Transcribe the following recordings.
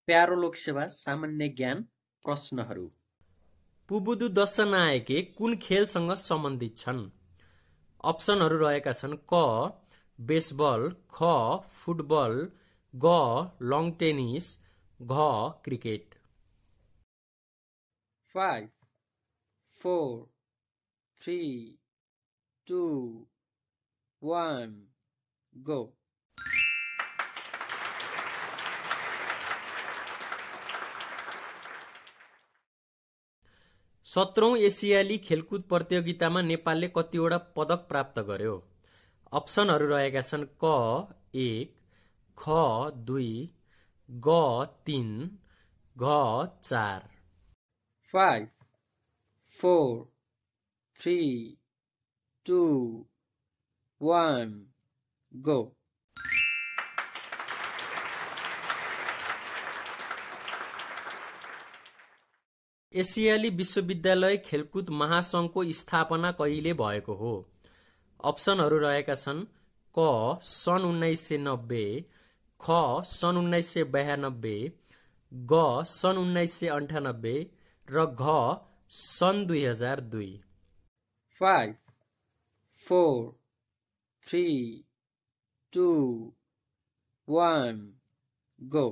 प्यारो लोकसेवा सामान्य ज्ञान प्रश्नहरू। पुबुदु दशनायके कुन खेलसँग सम्बन्धित छन्? अप्सनहरू रहेका छन् क बेसबल, ख फुटबल, ग लं टेनिस, घ क्रिकेट। 5 4 3 2 1 गो। सत्रौं एसियाली खेलकुद प्रतियोगितामा नेपालले कतिवटा पदक प्राप्त गर्यो? अप्सनहरू रहेका छन् क 1, ख 2, ग 3, घ 4। 5 4 3 2 1 गो। एसियाली विश्वविद्यालय खेलकुद महासंघको स्थापना कहिले भएको हो? अप्सनहरू रहेका छन् क सन् 1990, ख सन् 1992, ग सन् 1998 र घ सन् 2002। 5 4 3 2 1 गो।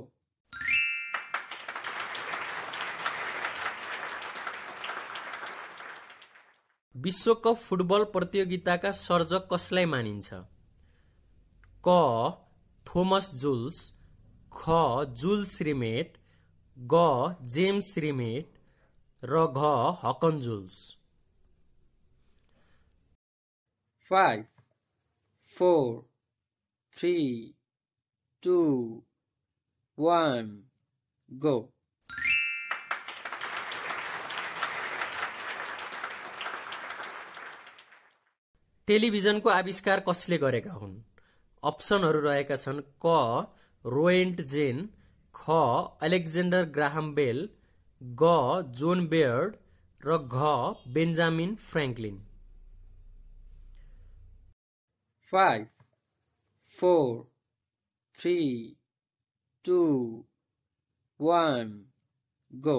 विश्वकप फुटबल प्रतियोगिताका सर्जक कसलाई मानिन्छ? क थोमस जुल्स, ख जुल्स रिमेट, ग जेम्स रिमेट र घ हकन जुल्स। 5 4 3 2 1 गो। टेलिभिजनको आविष्कार कसले गरेका हुन्? अप्सनहरू रहेका छन् क रोएन्ट जेन, ख अलेक्जेन्डर ग्राहम बेल, ग जोन बेयर्ड र घ बेन्जामिन फ्र्याङ्कलिन। 5 4 3 2 1 गो।